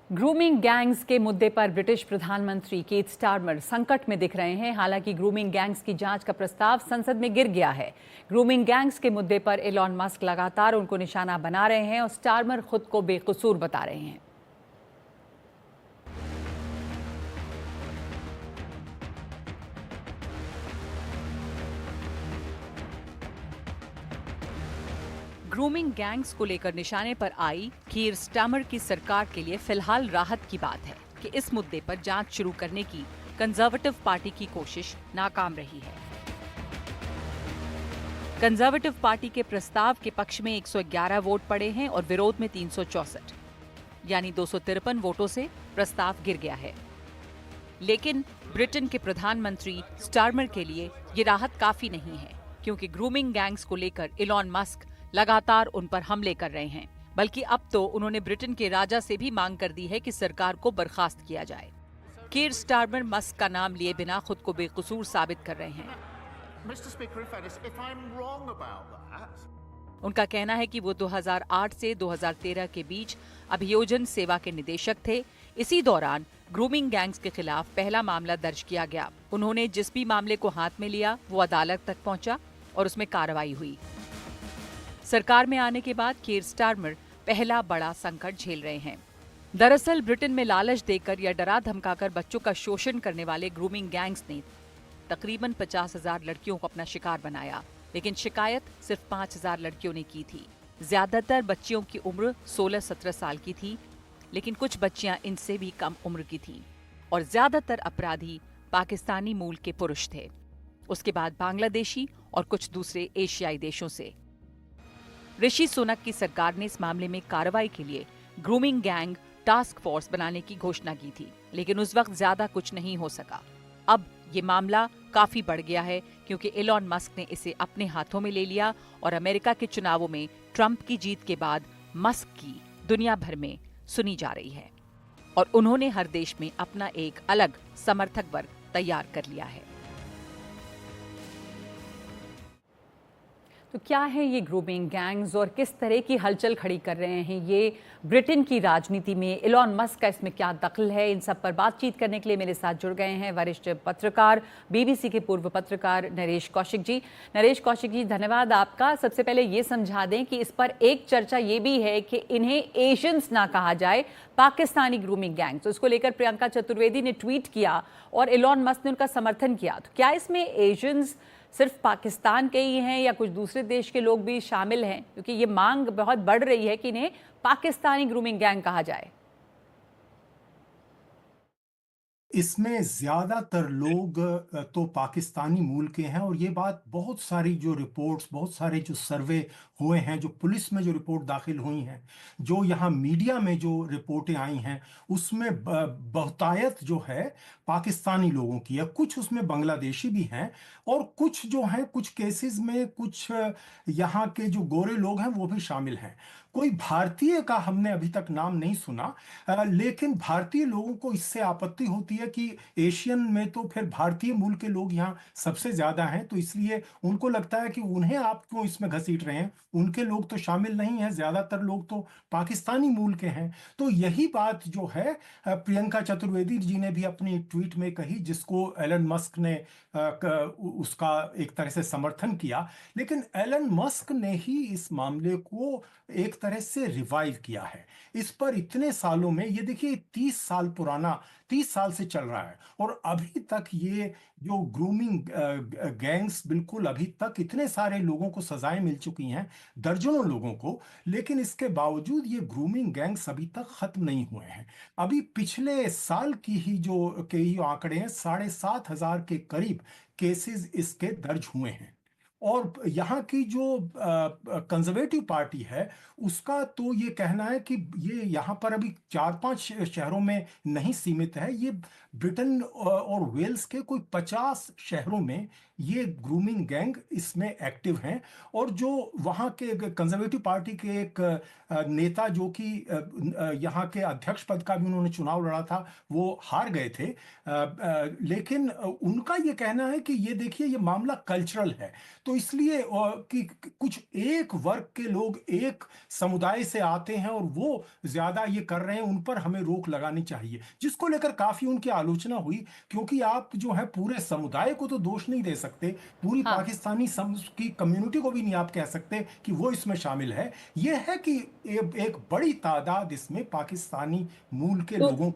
Grooming gangs के मुद्दे पर ब्रिटिश प्रधानमंत्री कीथ स्टारमर संकट में दिख रहे हैं। हालांकि ग्रूमिंग गैंग्स की जांच का प्रस्ताव संसद में गिर गया है। ग्रूमिंग गैंग्स के मुद्दे पर एलॉन मस्क लगातार उनको निशाना बना रहे हैं और स्टारमर खुद को बेकसूर बता रहे हैं। ग्रूमिंग गैंग्स को लेकर निशाने पर आई कीर स्टारमर की सरकार के लिए फिलहाल राहत की बात है कि इस मुद्दे पर जांच शुरू करने की कंजर्वेटिव पार्टी की कोशिश नाकाम रही है। कंजर्वेटिव पार्टी के प्रस्ताव के पक्ष में 111 वोट पड़े हैं और विरोध में 364, यानी 253 वोटों से प्रस्ताव गिर गया है। लेकिन ब्रिटेन के प्रधानमंत्री स्टारमर के लिए ये राहत काफी नहीं है, क्योंकि ग्रूमिंग गैंग्स को लेकर एलॉन मस्क लगातार उन पर हमले कर रहे हैं। बल्कि अब तो उन्होंने ब्रिटेन के राजा से भी मांग कर दी है कि सरकार को बर्खास्त किया जाए। कीर स्टारमर मस्क का नाम लिए बिना खुद को बेकसूर साबित कर रहे हैं। उनका कहना है कि वो 2008 से 2013 के बीच अभियोजन सेवा के निदेशक थे। इसी दौरान ग्रूमिंग गैंग्स के खिलाफ पहला मामला दर्ज किया गया। उन्होंने जिस भी मामले को हाथ में लिया वो अदालत तक पहुंचा और उसमें कार्रवाई हुई। सरकार में आने के बाद कीर स्टारमर पहला बड़ा संकट झेल रहे हैं। दरअसल ब्रिटेन में लालच देकर या डरा धमकाकर बच्चों का शोषण करने वाले ग्रूमिंग गैंग्स ने तकरीबन 50,000 लड़कियों को अपना शिकार बनाया, लेकिन शिकायत सिर्फ 5,000 लड़कियों ने की थी। ज्यादातर बच्चियों की उम्र 16-17 साल की थी, लेकिन कुछ बच्चियां इनसे भी कम उम्र की थीं और ज्यादातर अपराधी पाकिस्तानी मूल के पुरुष थे। उसके बाद बांग्लादेशी और कुछ दूसरे एशियाई देशों से। ऋषि सुनक की सरकार ने इस मामले में कार्रवाई के लिए ग्रूमिंग गैंग टास्क फोर्स बनाने की घोषणा की थी, लेकिन उस वक्त ज्यादा कुछ नहीं हो सका। अब ये मामला काफी बढ़ गया है, क्योंकि एलॉन मस्क ने इसे अपने हाथों में ले लिया और अमेरिका के चुनावों में ट्रंप की जीत के बाद मस्क की दुनिया भर में सुनी जा रही है और उन्होंने हर देश में अपना एक अलग समर्थक वर्ग तैयार कर लिया है। तो क्या है ये ग्रूमिंग गैंग्स और किस तरह की हलचल खड़ी कर रहे हैं ये ब्रिटेन की राजनीति में? एलॉन मस्क का इसमें क्या दखल है? इन सब पर बातचीत करने के लिए मेरे साथ जुड़ गए हैं वरिष्ठ पत्रकार, बीबीसी के पूर्व पत्रकार नरेश कौशिक जी। नरेश कौशिक जी, धन्यवाद आपका। सबसे पहले ये समझा दें कि इस पर एक चर्चा ये भी है कि इन्हें एशियंस ना कहा जाए, पाकिस्तानी ग्रूमिंग गैंग्स। तो इसको लेकर प्रियंका चतुर्वेदी ने ट्वीट किया और एलॉन मस्क ने उनका समर्थन किया। तो क्या इसमें एशियंस सिर्फ पाकिस्तान के ही हैं या कुछ दूसरे देश के लोग भी शामिल हैं? क्योंकि ये मांग बहुत बढ़ रही है कि इन्हें पाकिस्तानी ग्रूमिंग गैंग कहा जाए। इसमें ज्यादातर लोग तो पाकिस्तानी मूल के हैं और ये बात बहुत सारी जो रिपोर्ट्स, बहुत सारे जो सर्वे हुए हैं, जो पुलिस में जो रिपोर्ट दाखिल हुई हैं, जो यहाँ मीडिया में जो रिपोर्टें आई हैं, उसमें बहुतायत जो है पाकिस्तानी लोगों की है। कुछ उसमें बांग्लादेशी भी हैं और कुछ जो हैं, कुछ केसेस में कुछ यहाँ के जो गोरे लोग हैं वो भी शामिल हैं। कोई भारतीय का हमने अभी तक नाम नहीं सुना, लेकिन भारतीय लोगों को इससे आपत्ति होती है कि एशियन में तो फिर भारतीय मूल के लोग यहाँ सबसे ज्यादा हैं, तो इसलिए उनको लगता है कि उन्हें आप क्यों इसमें घसीट रहे हैं, उनके लोग तो शामिल नहीं हैं, ज्यादातर लोग तो पाकिस्तानी मूल के हैं। तो यही बात जो है प्रियंका चतुर्वेदी जी ने भी अपनी ट्वीट में कही, जिसको एलन मस्क ने उसका एक तरह से समर्थन किया। लेकिन एलन मस्क ने ही इस मामले को एक तरह से रिवाइव किया है। इस पर इतने सालों में, ये देखिए 30 साल पुराना, 30 साल से चल रहा है और अभी तक ये जो ग्रूमिंग गैंग्स, बिल्कुल अभी तक इतने सारे लोगों को सजाएं मिल चुकी हैं, दर्जनों लोगों को, लेकिन इसके बावजूद ये ग्रूमिंग गैंग्स अभी तक खत्म नहीं हुए हैं। अभी पिछले साल की ही जो के ही आंकड़े हैं, 7,500 के करीब केसेस इसके दर्ज हुए हैं। और यहाँ की जो कंजर्वेटिव पार्टी है, उसका तो ये कहना है कि ये यहाँ पर अभी 4-5 शहरों में नहीं सीमित है, ये ब्रिटेन और वेल्स के कोई 50 शहरों में ये ग्रूमिंग गैंग इसमें एक्टिव हैं। और जो वहाँ के कंजर्वेटिव पार्टी के एक नेता जो कि यहाँ के अध्यक्ष पद का भी उन्होंने चुनाव लड़ा था, वो हार गए थे। लेकिन उनका ये कहना है कि ये देखिए ये मामला कल्चरल है, तो इसलिए कि कुछ एक वर्ग के लोग एक समुदाय से आते हैं और वो ज्यादा ये कर रहे हैं, उन पर हमें रोक लगानी चाहिए, जिसको लेकर काफी उनकी आलोचना हुई। क्योंकि आप जो है पूरे समुदाय को तो दोष नहीं दे सकते, पूरी हाँ। पाकिस्तानी की कम्युनिटी को भी नहीं आप कह सकते कि वो इसमें शामिल है। ये है कि एक बड़ी तादाद इसमें पाकिस्तानी मूल के तो लोगों।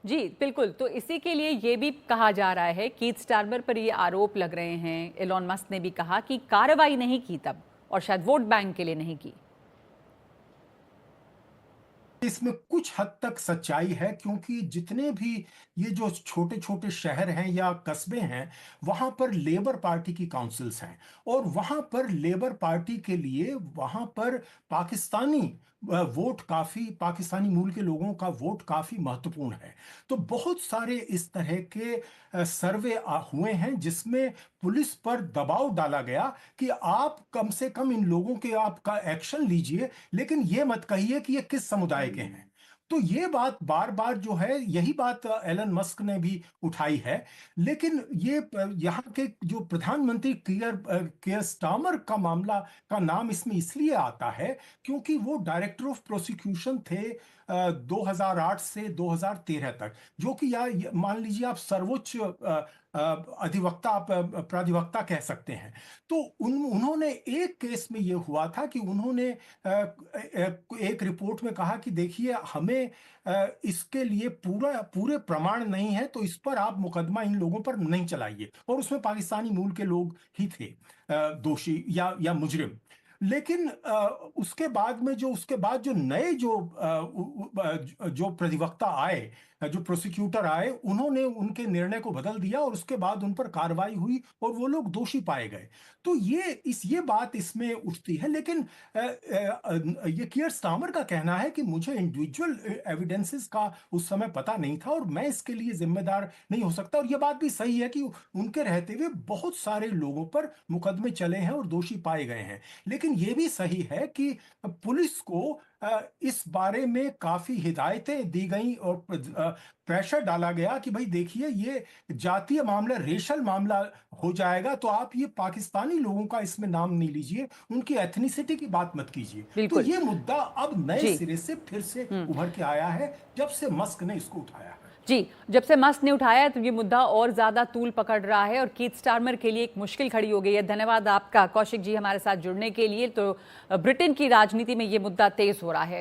जी बिल्कुल, तो इसी के लिए ये भी कहा जा रहा है, कीथ स्टार्मर पर ये आरोप लग रहे हैं, एलॉन मस्क ने भी कहा कि कार्रवाई नहीं की तब, और शायद वोट बैंक के लिए नहीं की। इसमें कुछ हद तक सच्चाई है, क्योंकि जितने भी ये जो छोटे छोटे शहर हैं या कस्बे हैं, वहां पर लेबर पार्टी की काउंसिल्स हैं, और वहां पर लेबर पार्टी के लिए वहां पर पाकिस्तानी वोट काफी, पाकिस्तानी मूल के लोगों का वोट काफी महत्वपूर्ण है। तो बहुत सारे इस तरह के सर्वे हुए हैं जिसमें पुलिस पर दबाव डाला गया कि आप कम से कम इन लोगों के आपका एक्शन लीजिए, लेकिन ये मत कहिए कि ये किस समुदाय के हैं। तो ये बात बार बार जो है, यही बात एलन मस्क ने भी उठाई है। लेकिन ये यहाँ के जो प्रधानमंत्री केयर स्टार्मर का मामला का नाम इसमें इसलिए आता है क्योंकि वो डायरेक्टर ऑफ प्रोसिक्यूशन थे 2008 से 2013 तक, जो कि या मान लीजिए आप सर्वोच्च अधिवक्ता, आप प्राधिवक्ता कह सकते हैं। तो उन्होंने एक केस में ये हुआ था कि उन्होंने एक रिपोर्ट में कहा कि देखिए हमें इसके लिए पूरे प्रमाण नहीं है, तो इस पर आप मुकदमा इन लोगों पर नहीं चलाइए। और उसमें पाकिस्तानी मूल के लोग ही थे दोषी या मुजरिम। लेकिन उसके बाद जो नए जो प्रतिवक्ता आए, जो प्रोसिक्यूटर आए, उन्होंने उनके निर्णय को बदल दिया और उसके बाद उन पर कार्रवाई हुई और वो लोग दोषी पाए गए। तो ये बात इसमें उठती है। लेकिन ये कियर स्टार्मर का कहना है कि मुझे इंडिविजुअल एविडेंसेस का उस समय पता नहीं था और मैं इसके लिए जिम्मेदार नहीं हो सकता। और ये बात भी सही है कि उनके रहते हुए बहुत सारे लोगों पर मुकदमे चले हैं और दोषी पाए गए हैं। लेकिन ये भी सही है कि पुलिस को इस बारे में काफी हिदायतें दी गई और प्रेशर डाला गया कि भाई देखिए ये जातीय मामला, रेशल मामला हो जाएगा, तो आप ये पाकिस्तानी लोगों का इसमें नाम नहीं लीजिए, उनकी एथनिसिटी की बात मत कीजिए। तो बिल्कुल। ये मुद्दा अब नए जी। सिरे से फिर से उभर के आया है जब से मस्क ने इसको उठाया है। जी, जब से मस्क ने उठाया है तो ये मुद्दा और ज्यादा तूल पकड़ रहा है और कीथ स्टार्मर के लिए एक मुश्किल खड़ी हो गई है। धन्यवाद आपका कौशिक जी हमारे साथ जुड़ने के लिए। तो ब्रिटेन की राजनीति में ये मुद्दा तेज हो रहा है।